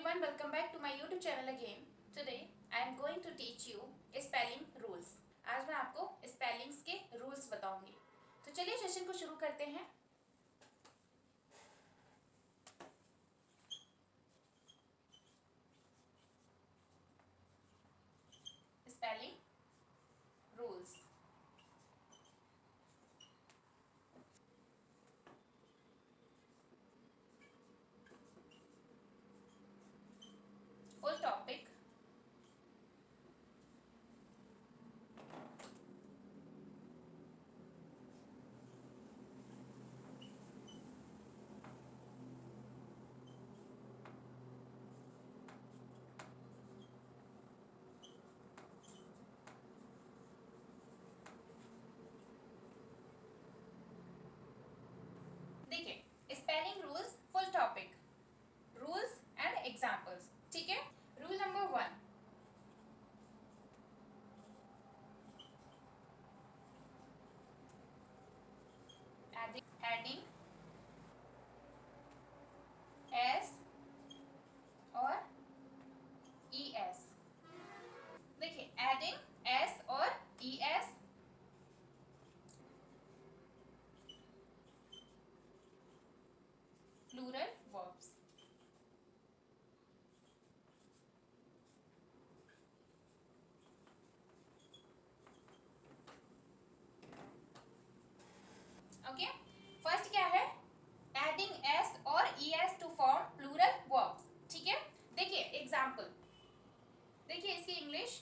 everyone, welcome back to my YouTube channel again. Today I am going to teach you spelling rules. आज मैं आपको spellings के rules बताऊंगी. तो चलिए सेशन को शुरू करते हैं. Spelling rules. Full topic. देखिए, spelling rules full topic, rules and examples. ठीक है. Rule number 1. एडिंग एस और ई एस. देखिए, एडिंग एस और E S plural verbs. Okay. First क्या है? एडिंग एस और E S to form plural verbs. ठीक है. देखिए एग्जाम्पल. देखिए इसकी English.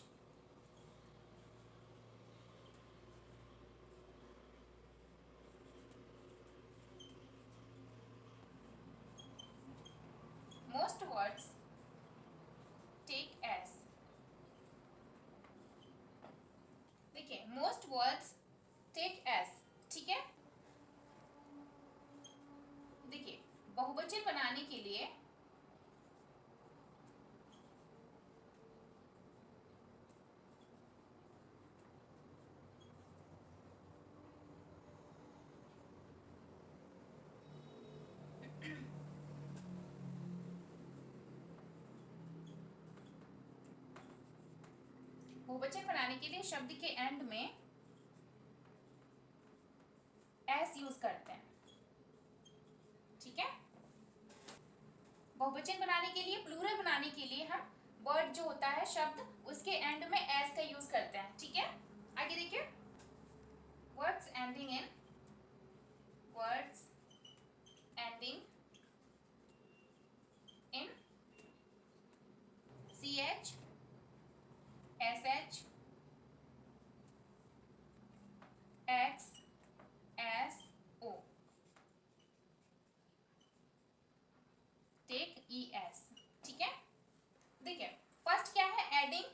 Most words take S. देखिए मोस्ट वर्ड्स टेक एस. ठीक है. देखिए बहुवचन बनाने के लिए शब्द के एंड में एस यूज करते हैं. ठीक है. बहुवचन बनाने के लिए, प्लूरल बनाने के लिए हम वर्ड जो होता है शब्द, उसके एंड में एस का यूज करते हैं. ठीक है. आगे देखिए. Words ending in C H S H X S O take E S. ठीक है. देखिए फर्स्ट क्या है? एडिंग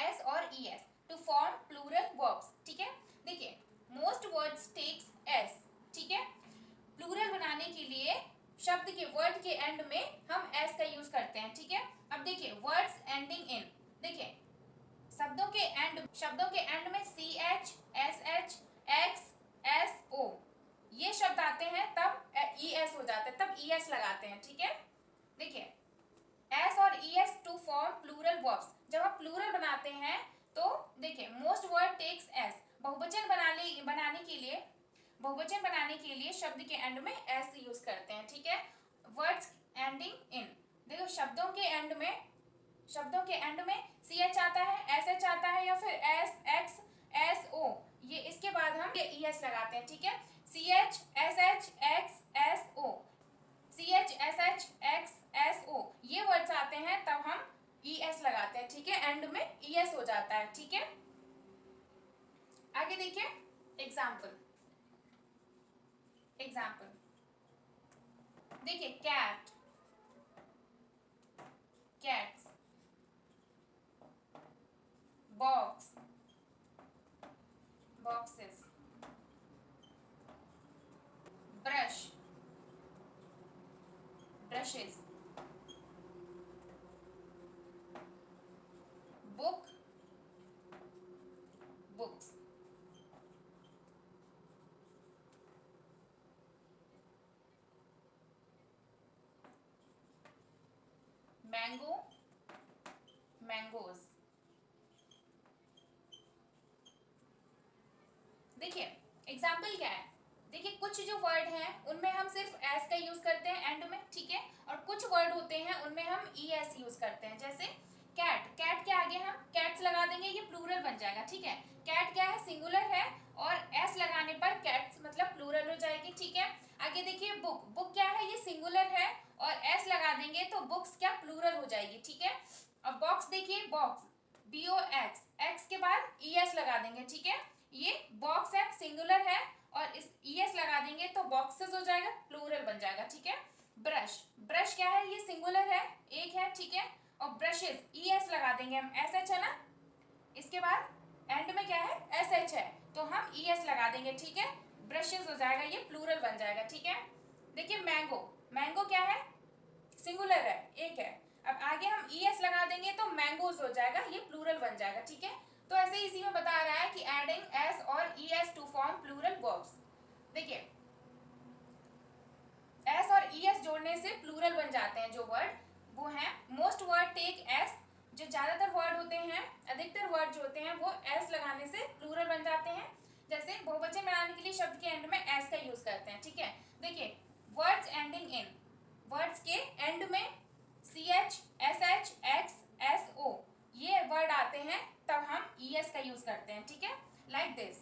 एस और E S to form plural verbs. ठीक है. देखिए मोस्ट वर्ड्स टेक्स एस. ठीक है. प्लूरल बनाने के लिए शब्द के वर्ड के एंड में हम एस का यूज करते हैं. ठीक है. अब देखिए वर्ड्स एंडिंग इन. देखिए शब्दों के एंड में C H S H X S O ये शब्द आते हैं तब ई एस हो जाता है, तब ई एस लगाते हैं. ठीक है. देखिए एस और E S to form plural verbs. जब आप प्लूरल बनाते हैं तो देखिए मोस्ट वर्ड टेक्स एस. बहुवचन बनाने के लिए शब्द के एंड में एस यूज करते हैं. ठीक है. वर्ड्स एंडिंग इन. देखो शब्दों के एंड में सी एच आता है, एस एच आता है या फिर एस एक्स एस ओ. ये इसके बाद हम ई एस लगाते हैं. ठीक है. C H S H X S O, C H S H X S O ये वर्ड्स आते हैं तब हम ई एस लगाते हैं. ठीक है. एंड में ई एस हो जाता है. ठीक है. आगे देखिए एग्जाम्पल. देखिए cat, cats. Box, boxes. Brush, brushes. Book, books. Mango, mangoes. देखिए एग्जाम्पल क्या है, देखिए कुछ जो वर्ड हैं उनमें हम सिर्फ एस का यूज करते हैं एंड में, ठीक है, और कुछ वर्ड होते हैं उनमें हम ई एस यूज करते हैं। जैसे कैट, कैट के आगे हम कैट्स लगा देंगे, ये प्लूरल बन जाएगा, ठीक है। कैट क्या है, सिंगुलर है, और एस लगाने पर कैट्स मतलब प्लूरल हो जाएगी, ठीक है। आगे देखिए बुक, बुक क्या है, ये सिंगुलर है, और एस लगा देंगे तो बुक्स क्या प्लूरल हो जाएगी, ठीक है। अब बॉक्स देखिए, box B O X, X के बाद ई एस लगा देंगे, ठीक है, ये बॉक्स है, सिंगुलर है, और इस ईएस लगा देंगे तो बॉक्सेस हो जाएगा, प्लूरल बन जाएगा, ठीक है। ब्रश, ब्रश क्या है, ये सिंगुलर है, एक है, ठीक है, और ब्रशेस ईएस लगा देंगे हम, एस एच है ना, इसके बाद एंड में क्या है, एस एच है, तो हम ईएस लगा देंगे, ठीक है, ब्रशेस हो जाएगा, ये प्लूरल बन जाएगा, ठीक है। देखिए मैंगो, मैंगो क्या है, सिंगुलर है, एक है, अब आगे हम ईएस लगा देंगे तो मैंगोज हो जाएगा, ये प्लूरल बन जाएगा, ठीक है। तो ऐसे ही इसी में बता रहा है कि एडिंग एस और E S to form plural verbs. देखिए एस और ई एस जोड़ने से प्लूरल बन जाते हैं जो वर्ड, वो हैं मोस्ट वर्ड टेक एस, जो ज्यादातर वर्ड होते हैं, अधिकतर वर्ड जो होते हैं वो एस लगाने से प्लूरल बन जाते हैं। जैसे बहुवचन बनाने के लिए शब्द के एंड में एस का यूज करते हैं, ठीक है। देखिए वर्ड्स एंडिंग इन, वर्ड्स के एंड में C H, S H, X, S O ये वर्ड आते हैं तब हम ई एस का यूज करते हैं, ठीक है। Like this,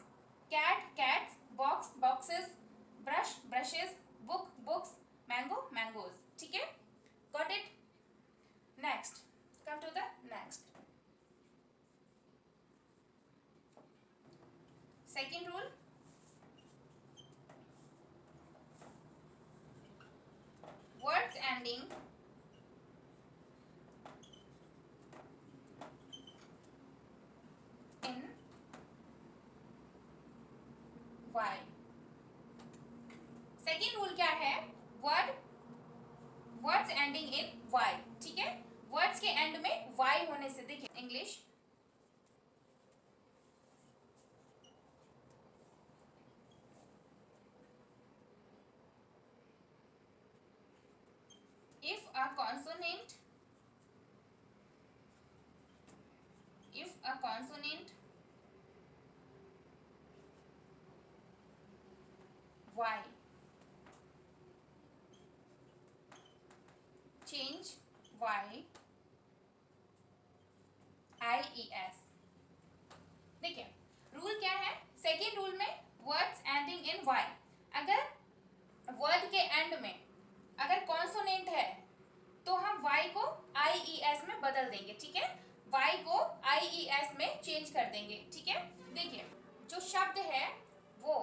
cat, cats, box, boxes, brush, brushes, book, books, mango, mangoes, ठीक है। Got it. Next, come to the next second rule, words ending in Y. Second rule क्या है, वर्ड्स एंडिंग इन वाई, ठीक है, words के end में Y होने से, देखिए English, if a consonant y change y i e s। देखिए रूल क्या है, सेकेंड रूल में वर्ड्स एंडिंग इन y, अगर वर्ड के एंड में अगर कॉन्सोनेंट है तो हम y को i e s में बदल देंगे, ठीक है, y को i e s में चेंज कर देंगे, ठीक है। देखिए जो शब्द है वो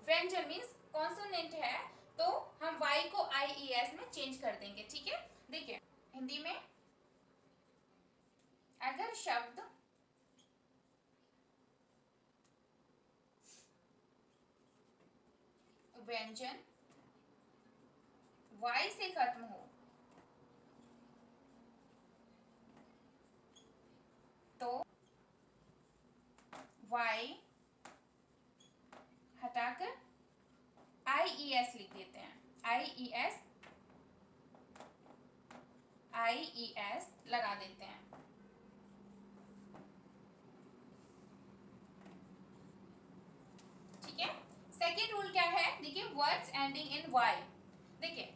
व्यंजन मीन्स कॉन्सोनेंट है तो हम y को i e s में चेंज कर देंगे, ठीक है। देखिए हिंदी में अगर शब्द व्यंजन y से खत्म हो तो y हटाकर i e s लिख देते हैं, i e s लगा देते हैं, ठीक है। सेकेंड रूल क्या है, देखिए वर्ड्स एंडिंग इन y, देखिए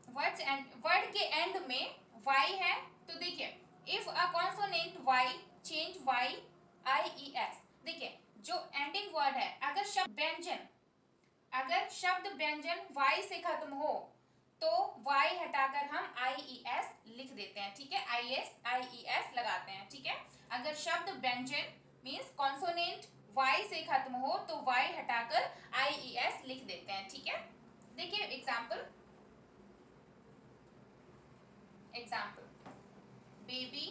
वर्ड के एंड में y है तो देखिए if a consonant y change y i e s, देखिए जो एंडिंग वर्ड है अगर शब्द व्यंजन y से खत्म हो तो y हटाकर हम i e s लिख देते हैं, ठीक है, i e s लगाते हैं, ठीक है। अगर शब्द व्यंजन मीन्स कॉन्सोनेंट y से खत्म हो तो y हटाकर i e s लिख देते हैं, ठीक है। देखिए एग्जाम्पल, बेबी,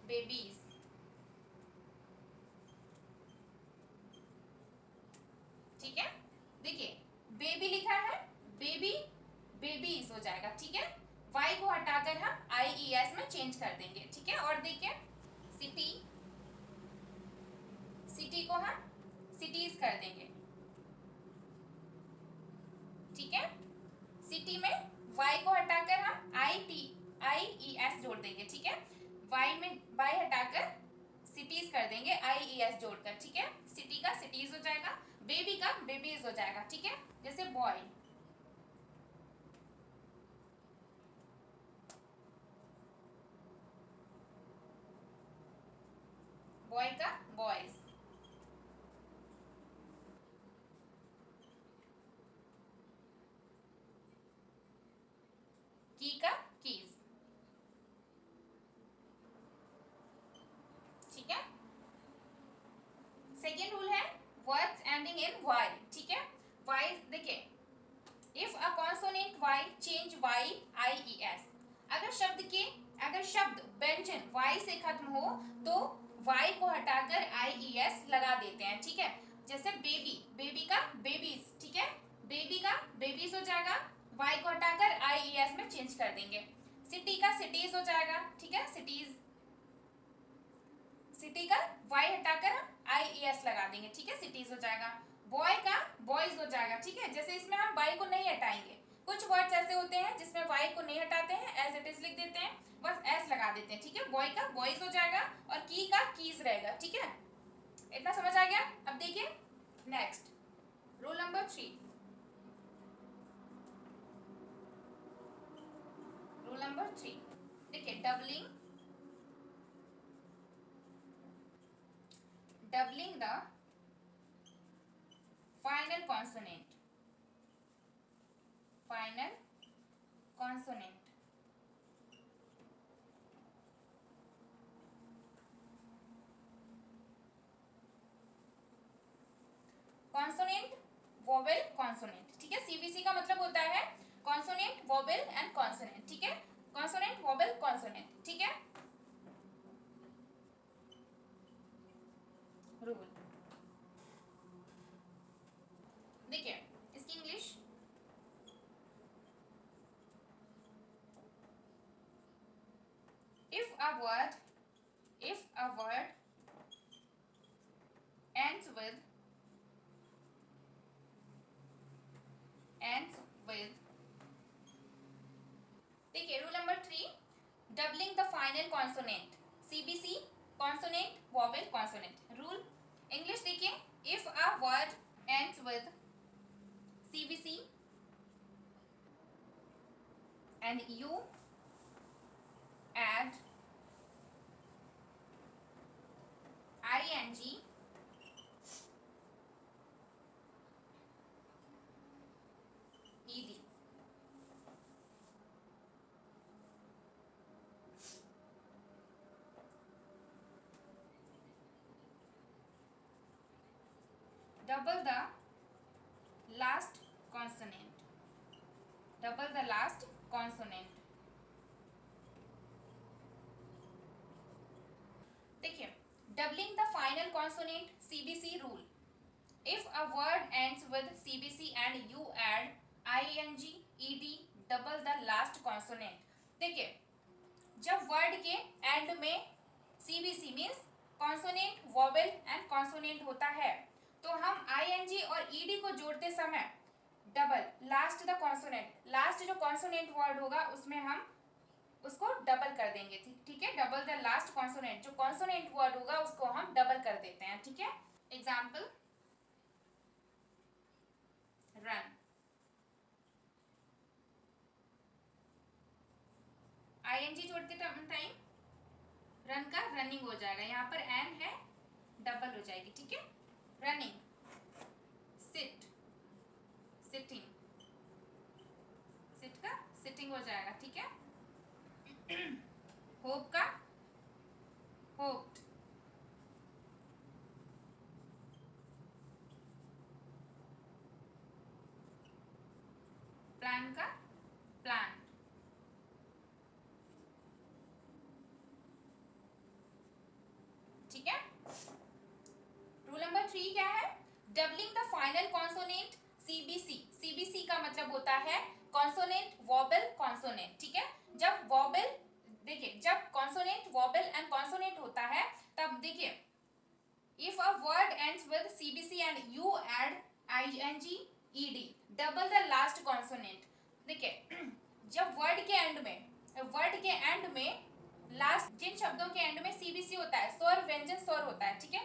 बेबीज, ठीक है। देखिए बेबी लिखा है, बेबी बेबीज हो जाएगा, ठीक है, y को हटाकर हम i e s में चेंज कर देंगे, ठीक है। और देखिए सिटी, सिटी को हम सिटीज कर देंगे, ठीक है, सिटी में y को हटा IES जोड़ देंगे, ठीक है। वाई में वाई हटाकर सिटीज कर देंगे IES जोड़कर, ठीक है। सिटी का सिटीज हो जाएगा, बेबी का बेबीज हो जाएगा, ठीक है। जैसे बॉय, बॉय का बॉयज, की का कीज, ठीक है। सेकेंड रूल है वर्ड्स एंडिंग इन वाई, ठीक है। वाई देखिए, if a consonant Y change Y IES, अगर शब्द व्यंजन वाई से खत्म हो तो वाई को हटाकर IES लगा देते हैं, ठीक है। जैसे बेबी, बेबी का बेबीज, ठीक है। बेबी का बेबीज हो जाएगा, वाई को हटाकर IES में चेंज कर देंगे। सिटी का सिटीज हो जाएगा, ठीक है। सिटीज, सिटी का वाई हटाकर IES लगा देंगे, ठीक है। सिटीज हो जाएगा। बॉय का बॉयज हो जाएगा, ठीक है। जैसे इसमें हम वाई को नहीं हटाएंगे, कुछ वर्ड्स ऐसे होते हैं जिसमें वाई को नहीं हटाते हैं, एज इट इज लिख देते हैं, बस एस लगा देते हैं, ठीक है। बॉय का बॉयज हो जाएगा और की का कीज रहेगा, ठीक है। इतना समझ आ गया। अब देखिए next rule number 3, rule number 3 देखिए, doubling the final consonant, final consonant, consonant vowel consonant, ठीक है। CVC का मतलब होता है कॉन्सोनेंट वोवेल एंड कॉन्सोनेंट, ठीक है। कॉन्सोनेंट वोवेल कॉन्सोनेंट, ठीक है। रूल देखिए, इसकी English, if a word ends with देखिए rule number 3, doubling the final consonant, CBC consonant vowel consonant. Rule English देखिए, if a word ends with CBC and you add ING, ED, double the last consonant, double the last consonant। देखिए, doubling the final consonant, CBC rule, if a word ends with CBC and you add ING, ED, double the last consonant। देखिए, जब word के end में CBC means consonant vowel and consonant होता है तो हम ING और ED को जोड़ते समय double last the consonant, last जो कॉन्सोनेंट वर्ड होगा उसमें हम उसको डबल कर देंगे, ठीक है। डबल द लास्ट कॉन्सोनेंट, जो कॉन्सोनेंट वर्ड होगा उसको हम डबल कर देते हैं, ठीक है। एग्जाम्पल, रन, ING जोड़ते टाइम रन का रनिंग हो जाएगा, यहाँ पर एन है डबल हो जाएगी, ठीक है। रनिंग, सिट, सिटिंग, सिट का सिटिंग हो जाएगा, ठीक है। होप का होप्ड, प्लान का प्लान, ठीक है। रूल नंबर 3 क्या है, doubling the final consonant, CBC, CBC का मतलब होता है कॉन्सोनेंट वोवेल कॉन्सोनेंट, ठीक है। जब वोवेल देखिए, जब कॉन्सोनेंट वोवेल एंड कॉन्सोनेंट होता है तब देखिए, if a word ends with CBC and you add ING, ED, double the last consonant। देखिए, जब वर्ड के एंड में तो वर्ड के एंड में लास्ट जिन शब्दों के एंड में सीबीसी होता है, स्वर व्यंजन स्वर होता है, ठीक है,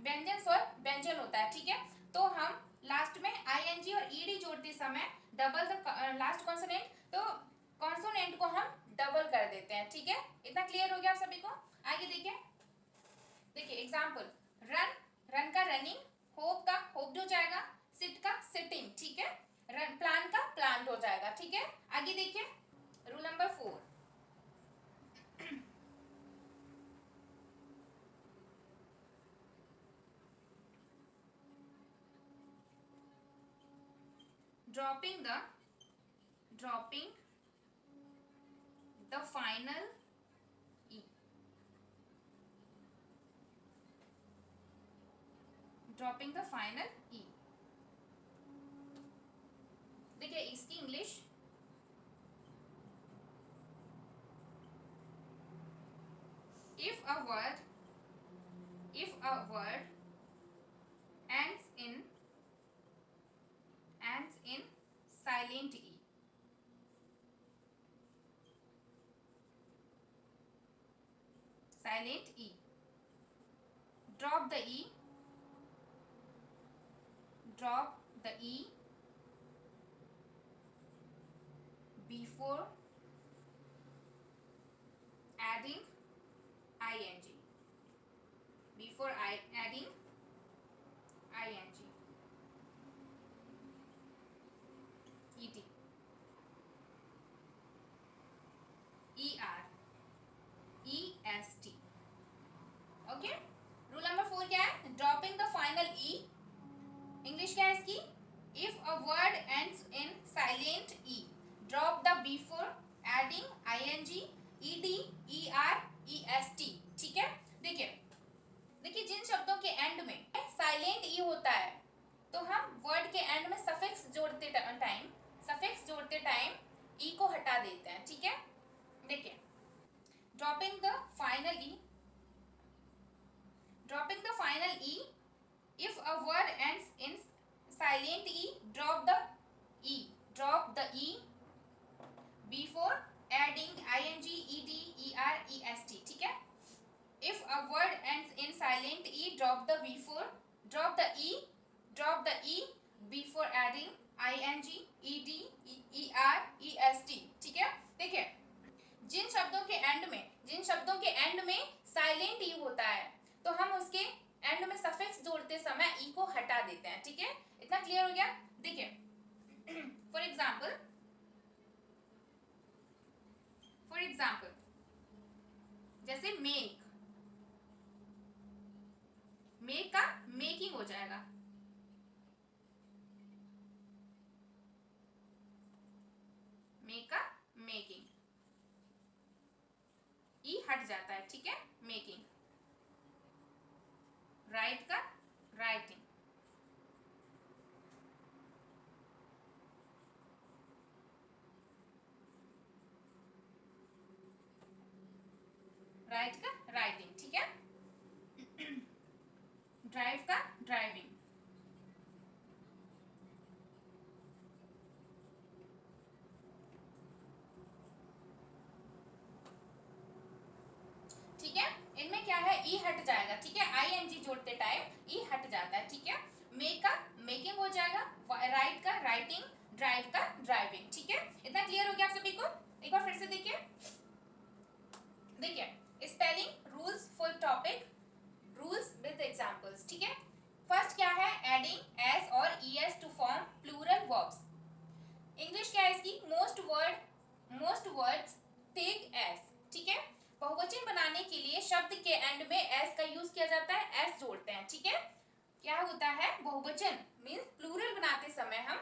व्यंजन स्वर व्यंजन होता है, ठीक है, तो हम लास्ट में आईएनजी और ईडी जोड़ते समय डबल द लास्ट कॉन्सोनेंट, तो कॉन्सोनेंट को हम डबल कर देते हैं, ठीक है। इतना क्लियर हो गया आप सभी को? आगे देखिए, देखिए एग्जांपल, रन, रन का रनिंग, होप का होप्ड हो जाएगा, सिट का सिटिंग, ठीक है, रन प्लान का प्लान्ड हो जाएगा, ठीक है। आगे देखिए rule number 4, dropping the final e, dropping the final e। देखिए इसकी English, if a word ends in silent e, silent e, drop the e before adding ing, before adding ing, et, er, est, okay. Rule number 4 क्या है? Dropping the final E, English क्या है इसकी? If a word ends in silent E, drop the before adding ING, ED, ER, EST, ठीक है। देखिए जिन शब्दों के एंड में साइलेंट ई होता है तो हम वर्ड के एंड में सफिक्स जोड़ते टाइम ई को हटा देते हैं, ठीक है। देखिए dropping the final E, dropping the final e, if a word ends in silent e, drop the e before adding ing, ed, er, est, ठीक है। if a word ends in silent e, drop the e before adding ing, ed, er, est, ठीक है। देखिए जिन शब्दों के end में silent ई होता है तो हम उसके एंड में सफिक्स जोड़ते समय ई को हटा देते हैं, ठीक है। इतना क्लियर हो गया? देखिए फॉर एग्जाम्पल जैसे मेक का मेकिंग हो जाएगा, मेक का मेकिंग, ई हट जाता है, ठीक है, मेकिंग। राइट का राइटिंग, राइट का राइटिंग, ठीक है। ड्राइव का ड्राइविंग, ठीक है। इनमें क्या है, ई हट जाएगा, ठीक है, आईएनजी जोड़ते टाइम ई हट जाता है, ठीक है। मेक का मेकिंग हो जाएगा, राइट का राइटिंग, ड्राइव का ड्राइविंग, ठीक है। इतना क्लियर हो गया आप सभी को? एक बार फिर से देखिए spelling rules for topic, rules with examples, ठीक है। फर्स्ट क्या है, एडिंग एस और ES to form plural verbs. English क्या है इसकी? मोस्ट वर्ड्स टेक एस, ठीक है। बहुवचन बनाने के लिए शब्द के एंड में एस का यूज किया जाता है, एस जोड़ते हैं, ठीक है। क्या होता है, बहुवचन मींस प्लूरल बनाते समय हम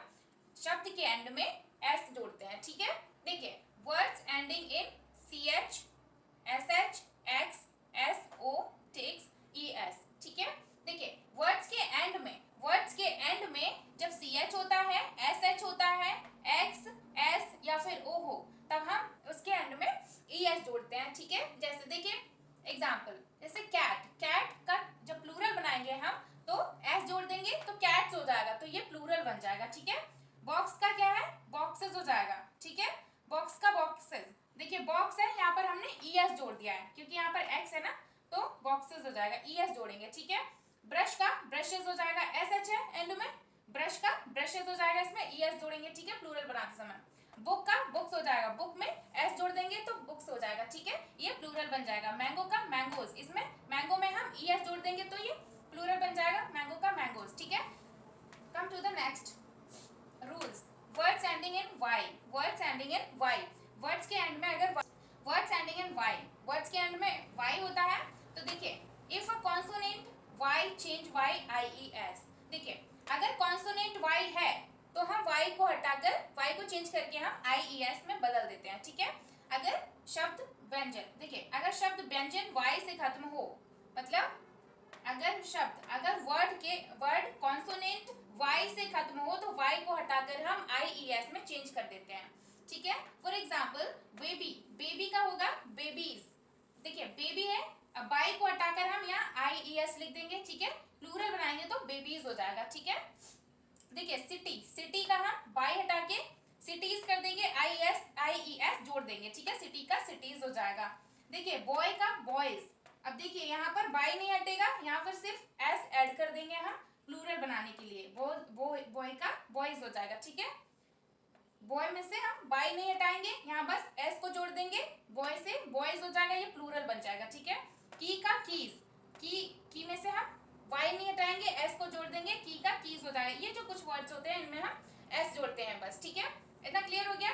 शब्द के एंड में एस जोड़ते हैं, ठीक है। देखिए words ending in ch, sh, x, so takes es, ठीक है। देखिए वर्ड्स के एंड में जब ch होता है, sh होता है, x, s या फिर o हो तब हम उसके एंड में es जोड़ते हैं, ठीक है। जैसे देखिए एग्जांपल, जैसे कैट का जब प्लूरल बनाएंगे हम तो s जोड़ देंगे तो कैट्स हो जाएगा, तो ये प्लूरल बन जाएगा, ठीक है। बॉक्स का क्या है, बॉक्सेस हो जाएगा, ठीक है, बॉक्स का बॉक्सेस। जोड़ेंगे, ठीक है। ब्रश का ब्रशेज हो जाएगा, एस एच है एंड में, ब्रश का ब्रशेज हो जाएगा, इसमें ई एस जोड़ेंगे, ठीक है, प्लूरल बनाते समय। बुक का बुक्स हो जाएगा, बुक में एस जोड़ देंगे तो बुक्स हो जाएगा, ठीक है, ये प्लूरल बन जाएगा। मैंगो का मैंगोज, इसमें मैंगो में हम ई एस जोड़ देंगे तो ये प्लूरल बन जाएगा, मैंगो का मैंगोज, ठीक है। Come to the next rules. Words ending in Y, words ending in Y, words के एंड में अगर words ending in Y, words के एंड में वाई होता है तो देखिए if a consonant Y change Y I E S, देखिए अगर कॉन्सोनेंट वाई है तो हम वाई को हटाकर वाई को चेंज करके हम आई ई एस में बदल देते हैं, ठीक है। अगर शब्द व्यंजन, देखिए अगर शब्द व्यंजन वाई से खत्म हो, मतलब अगर वर्ड कॉन्सोनेंट वाई से खत्म हो तो वाई को हटाकर हम आई ई एस में चेंज कर देते हैं, ठीक है। फॉर एग्जाम्पल बेबी, बेबी का होगा बेबीज, देखिए बेबी है, अब बाई को हटाकर हम यहाँ आई ई एस लिख देंगे, ठीक है, प्लूरल बनाएंगे तो बेबीज हो जाएगा, ठीक है। देखिए सिटी, सिटी का हम बाई हटा के सिटीज कर देंगे, आई ई एस जोड़ देंगे, ठीक है, सिटी का सिटीज हो जाएगा। देखिए बॉय का बॉयज, अब देखिए यहाँ पर बाई नहीं हटेगा, यहाँ पर सिर्फ एस ऐड कर देंगे हम प्लूरल बनाने के लिए, बॉय का बॉयज हो जाएगा, ठीक है। बॉय में से हम बाई नहीं हटाएंगे, यहाँ बस एस को जोड़ देंगे, बॉय से बॉयज हो जाएगा, ये प्लूरल बन जाएगा, ठीक है। की का कीज, की में से हम वाई नहीं हटाएंगे, एस को जोड़ देंगे, की का कीज हो जाएगा। ये जो कुछ वर्ड्स होते हैं इनमें हम एस जोड़ते हैं बस, ठीक है। इतना क्लियर हो गया।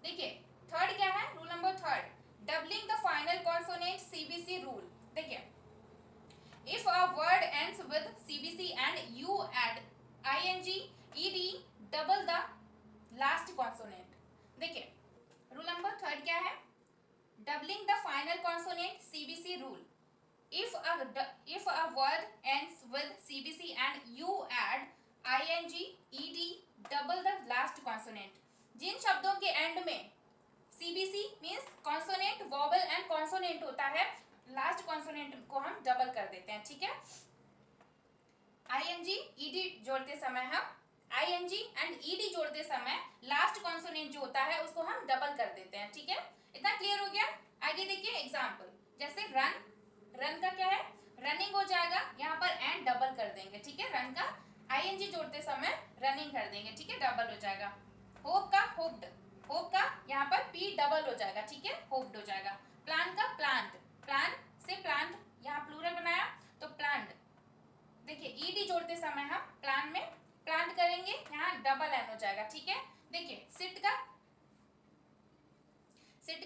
देखिए थर्ड क्या है, rule number third, doubling the final consonant CBC rule. देखिए if a word ends with CBC and you add ING ED double the last consonant. देखिए रूल नंबर थर्ड क्या है, doubling the final consonant CBC rule. If a word ends with CBC and you add ing, ed, double the last consonant. जिन शब्दों के end में CBC means consonant, vowel and consonant होता है, last consonant को हम double कर देते हैं, ठीक है। ing, ed जोड़ते समय हम ing एंड ed जोड़ते समय लास्ट कॉन्सोनेंट जो होता है उसको हम डबल कर देते हैं, ठीक है। इतना क्लियर हो गया। आगे देखिए एग्जाम्पल, जैसे रन, रन का क्या है, रनिंग हो जाएगा, यहाँ पर एंड डबल कर देंगे, ठीक है, रन का आईएनजी जोड़ते समय रनिंग कर देंगे, ठीक है, डबल हो जाएगा। होप का होप्ड, होप का यहाँ पर पी डबल हो जाएगा, ठीक है, होप्ड हो जाएगा। प्लान का प्लांट, प्लान से प्लांट यहाँ प्लूरल बनाया तो प्लांट, देखिए ईडी जोड़ते समय हम प्लान में प्लांट करेंगे, यहाँ डबल एन हो जाएगा, ठीक है। देखिए सिट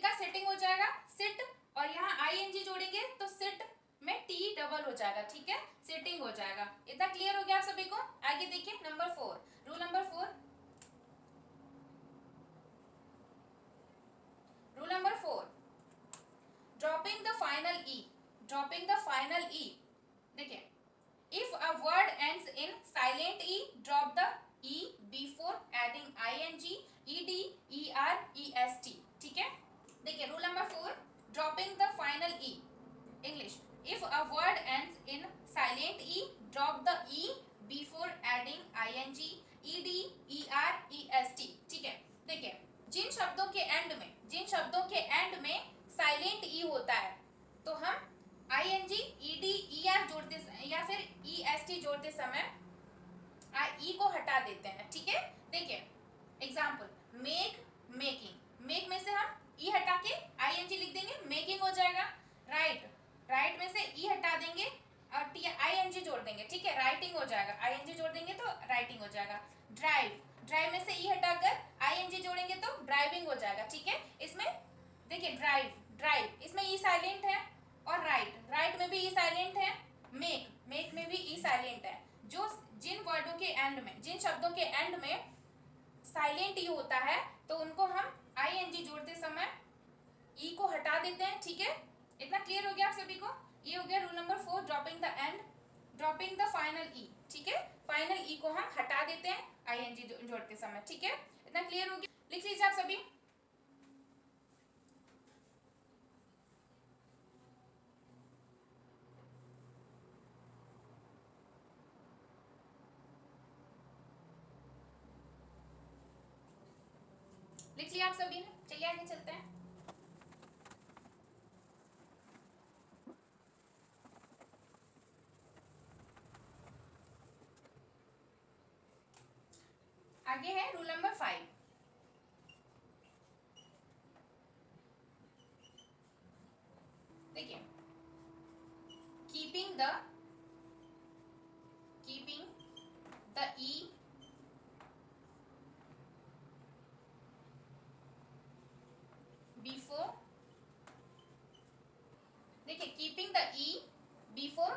का सिटिंग हो जाएगा, सिट, और यहाँ आईएनजी जोड़ेंगे तो सिट में टी डबल हो जाएगा, ठीक है, सिटिंग हो जाएगा। इतना क्लियर हो गया आप सभी को। आगे देखिए number 4, rule number 4, rule number 4, dropping the final E, dropping the final E. देखिए if a word ends in silent E, drop the E before adding ING, ED, ER, EST, ठीक है। देखिए rule number 4, dropping the final e. English, if a word ends in silent e, drop the e before adding ing, ed, er, est, ठीक है। देखिए जिन शब्दों के end में silent ई होता है तो हम ing, ed, er जोड़ते या फिर est जोड़ते समय ई को हटा देते हैं, ठीक है। देखिए एग्जाम्पल मेक, मेकिंग, मेक में से हम ई हटा के आईएनजी लिख देंगे, मेकिंग हो जाएगा। राइट, राइट में से ई हटा देंगे और आईएनजी जोड़ देंगे, ठीक है, राइटिंग हो जाएगा, आईएनजी जोड़ देंगे तो राइटिंग हो जाएगा। ड्राइव, ड्राइव में से ई हटाकर आईएनजी जोड़ेंगे तो ड्राइविंग हो जाएगा, ठीक है। इसमें देखिए ड्राइव, ड्राइव इसमें ई साइलेंट है, और राइट, राइट में भी ई साइलेंट है, मेक, मेक में भी ई साइलेंट है। जो जिन वर्डों के एंड में, जिन शब्दों के एंड में साइलेंट ई होता है तो उनको हम आईएनजी जोड़ते समय ई को हटा देते हैं, ठीक है। इतना क्लियर हो गया आप सभी को। ये हो गया rule number 4, dropping the end, dropping the final E, ठीक है, फाइनल ई को हम हटा देते हैं आईएनजी जोड़ते समय, ठीक है। इतना क्लियर हो गया, लिख लीजिए आप सभी। लिख लिया आप सभी ने, चलिए आगे चलते हैं। the e before, देखिए keeping the e before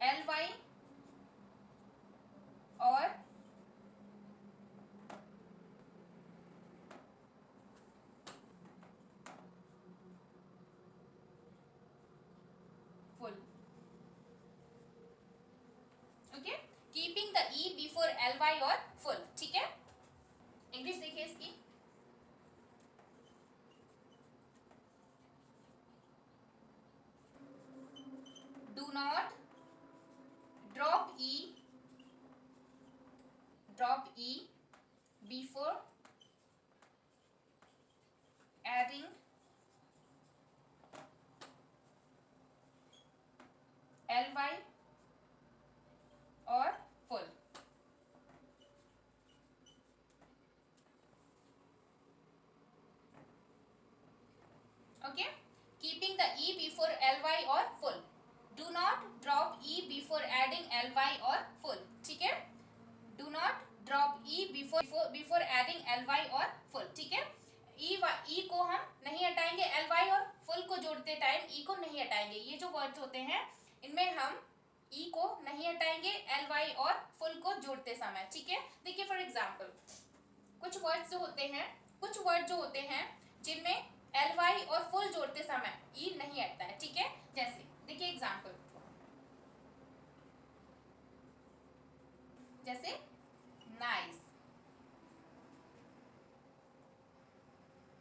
ly और full. Okay, keeping the e before ly और फुल। ठीक है, इंग्लिश देखिए इसकी। Do not drop e before adding ly और full. Okay, keeping the e before ly और full. Do not drop e before adding ly और full. ठीक है, do not drop e before adding ly और full. ठीक है, e को हम नहीं हटाएंगे, ly और फुल को जोड़ते टाइम e को नहीं हटाएंगे। ये जो वर्ड्स होते हैं इनमें हम e को नहीं हटाएंगे ly और फुल को जोड़ते समय। ठीक है, देखिए फॉर एग्जांपल कुछ वर्ड जो होते हैं जिनमें ly और फुल जोड़ते समय e नहीं हटता है। ठीक है, जैसे देखिए एग्जांपल, जैसे नाइस,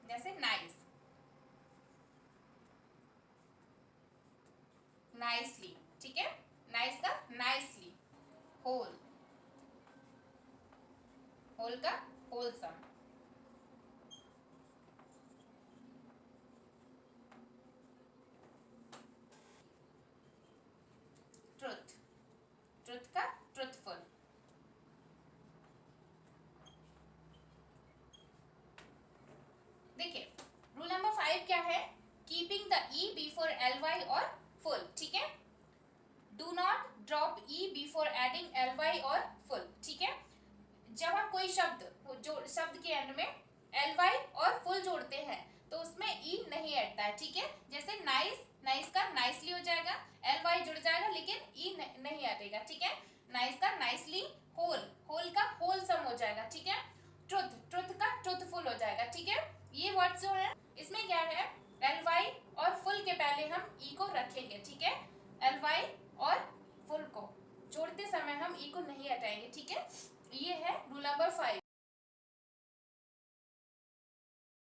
जैसे नाइस, नाइसली। ठीक है, नाइस का नाइसली, होल, होल का होलसम, ट्रुथ, ट्रुथ का ट्रुथफुल। देखिए रूल नंबर 5 क्या है, keeping the e before ly और फुल। ठीक है, do not drop e before adding ly और फुल। ठीक है, जब हम कोई शब्द के एंड में ly और फुल जोड़ते हैं तो उसमें e नहीं हटता है। ठीक है, जैसे नाइस, नाइस का नाइसली हो जाएगा, ly जुड़ जाएगा लेकिन e नहीं हटेगा। ठीक है, नाइस का नाइसली, होल, होल का होलसम हो जाएगा। ठीक है, ट्रुथ, ट्रुथ का ट्रुथफुल हो जाएगा। ठीक है, ये वर्ड जो है इसमें क्या है, ly और फुल के पहले हम e को रखेंगे। ठीक है, ly और फुल को जोड़ते समय हम e को नहीं हटाएंगे। ठीक है, ये है रूल नंबर 5।